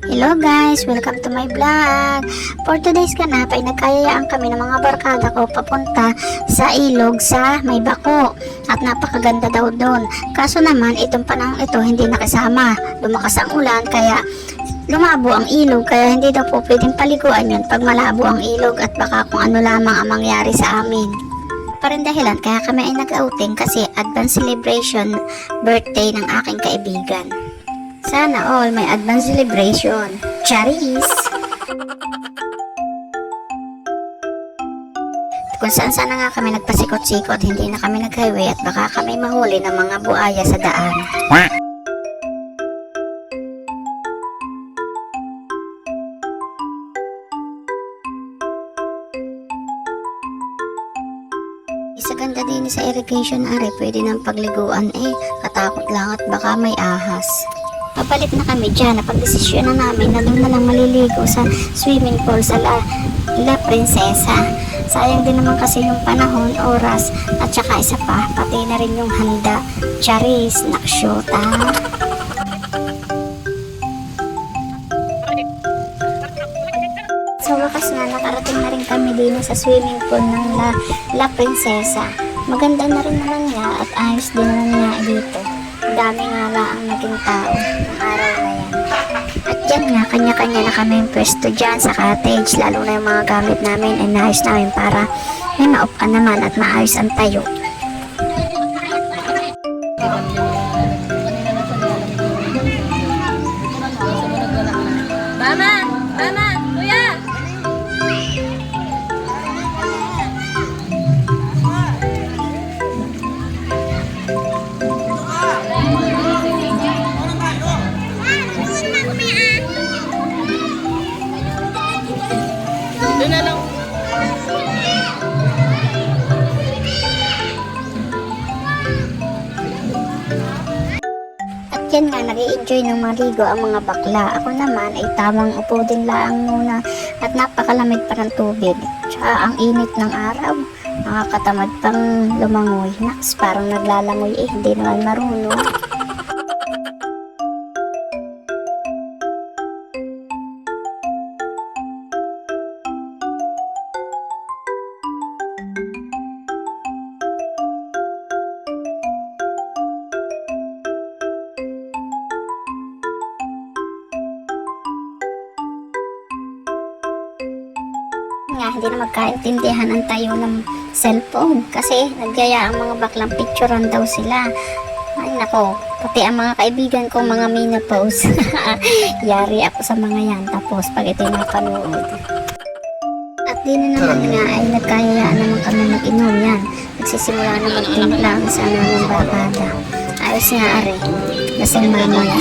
Hello guys! Welcome to my vlog! For today's ganap ay nagkayayaan kami ng mga barkada ko papunta sa ilog sa May Bako at napakaganda daw doon. Kaso naman itong panahon ito hindi nakasama. Lumakas ang ulan kaya lumabo ang ilog kaya hindi daw po pwedeng paliguan yun pag malabo ang ilog at baka kung ano lamang ang mangyari sa amin. Parin dahilan kaya kami ay nag-outing kasi advance celebration birthday ng aking kaibigan. Sana all may advance celebration. Charis! Kung saan na nga kami nagpasikot-sikot, hindi na kami nag-highway at baka kami mahuli ng mga buaya sa daan. Isa ganda din sa irrigation are, pwede ng pagliguan katakot lang at baka may ahas. Papalit na kami dyan, napag-desisyon na namin na doon na lang maliligo sa swimming pool sa La Princesa. Sayang din naman kasi yung panahon, oras, at saka isa pa, pati na rin yung handa. Charis, naksyota. Sa wakas na, nakarating na rin kami din sa swimming pool ng La Princesa. Maganda na rin naman nga at ayos din naman nga dito. Dami nga lang ang naging tao ng araw na yan. At yan nga, kanya-kanya na kami yung pwesto dyan sa cottage, lalo na yung mga gamit namin ay naayos namin para may maupan naman at maayos ang tayo. Mama! Mama! Kuya! Doon na lang. At yan nga, nag-i-enjoy ng maligo ang mga bakla. Ako naman ay tamang upo din lang muna at napakalamig pa ng tubig. Tsaka ang init ng araw, nakakatamad pang lumangoy. Naks, parang naglalangoy hindi naman marunong. Nga, hindi na magkaintindihan ang tayo ng cellphone kasi nagyaya ang mga baklang picturean daw sila. Ay nako, pati ang mga kaibigan kong mga menopause. Yari ako sa mga yan tapos pag ito yung napanood. At di na naman nga ay nagkayayaan naman kami mag-inom yan. Nagsisimula na magtimpla ang isa namang barkada. Ayos nga are, lasing mamaya.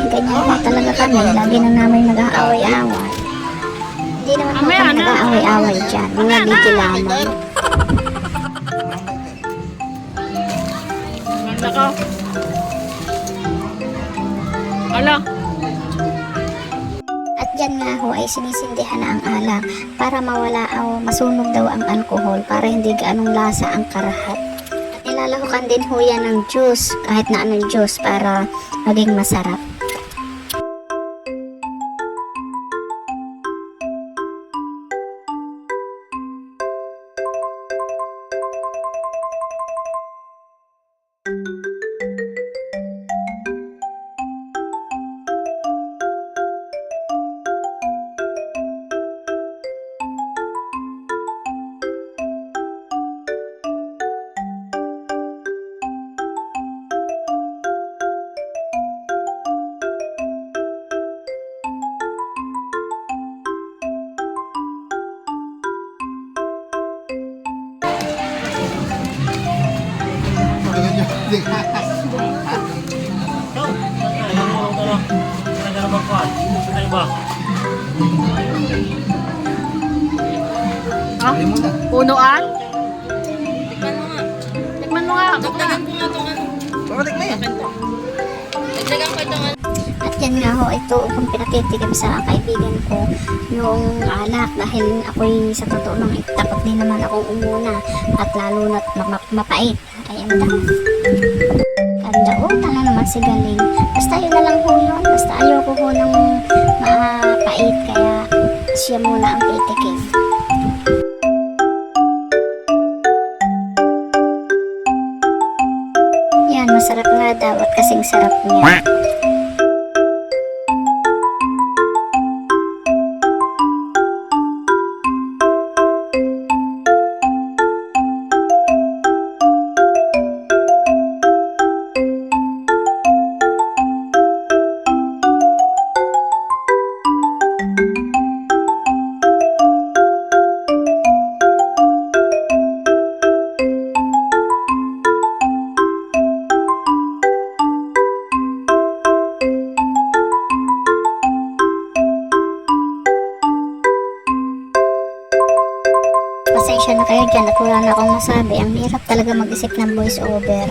Ganyan pa talaga kami. Lagi na namin nag-aaway-away. Hindi naman po kami nag-aaway-away dyan. Mga liti lamang. Ganda ko. Ala. At dyan nga ho ay sinisindihan na ang alak para mawala o masunog daw ang alcohol para hindi gaanong lasa ang karahat. At nilalahukan din ho yan ng juice, kahit na anong juice para maging masarap. Ah? Punuan? Tikman mo nga. Dagdagan ko nga itong ano. Pamatik na yan. Dagdagan ko itong ano. At yan nga ho, ito kung pinatitigam sa kaibigan ko yung alak dahil ako'y sa totoo lang tapat din naman akong umuna at lalo na't mapait. Ayan daw. Ganda, oh, tala naman masigaling. Basta yun na lang ho yun. Basta ayoko ho ng mapait, kaya siya muna ang titikim. Yan, masarap nga daw at kasing sarap niya. Pasensya na kayo dyan at wala na akong masabi. Ang hirap talaga mag-isip ng voice over.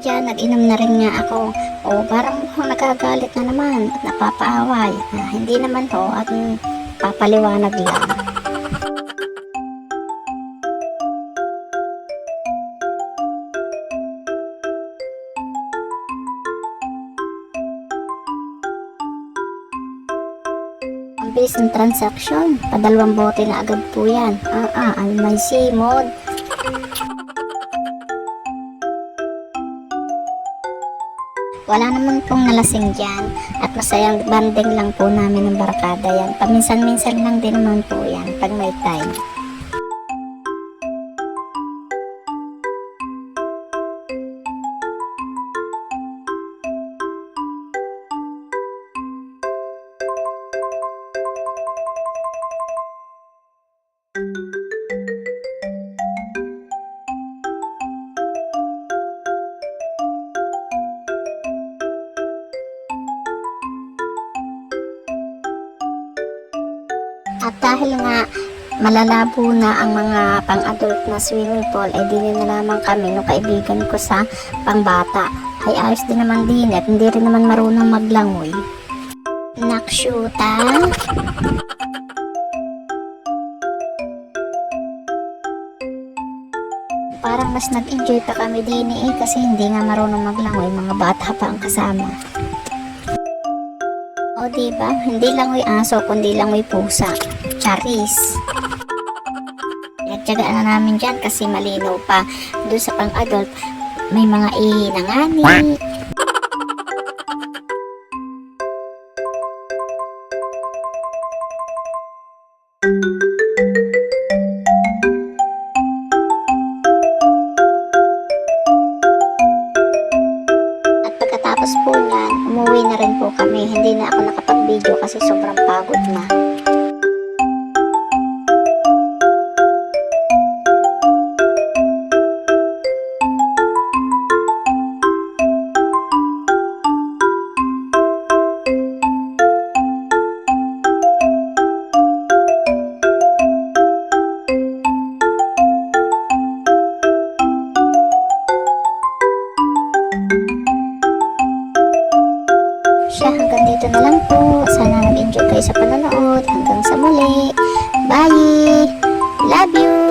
Diyan, nag-inom na rin nga ako. O, parang nagagalit na naman at napapaaway. Hindi naman ho at papaliwanag lang. Ang bilis ng transaksyon. Padalawang bote na agad po yan. May simod. Wala naman pong nalasing dyan. At masayang banding lang po namin ng barkada yan. Paminsan-minsan lang din naman po yan pag may time. At dahil nga malalabo na ang mga pang-adult na swimming pool, ay dili na lamang kami nung kaibigan ko sa pangbata. Ay ayos din naman din at hindi rin naman marunong maglangoy. Nakshuta. Parang mas nag-enjoy pa kami din kasi hindi nga marunong maglangoy, mga bata pa ang kasama. O diba, hindi langoy aso kundi langoy pusa. Charis. Nagtyagaan na namin dyan kasi malinaw pa. Doon sa pang-adult, may mga inangani. At pagkatapos po niyan, umuwi na rin po kami. Hindi na ako nakapag-video kasi sobrang pagod na. Hanggang dito na lang po. Sana nag-enjoy kayo sa panonood. Hanggang sa muli. Bye! Love you!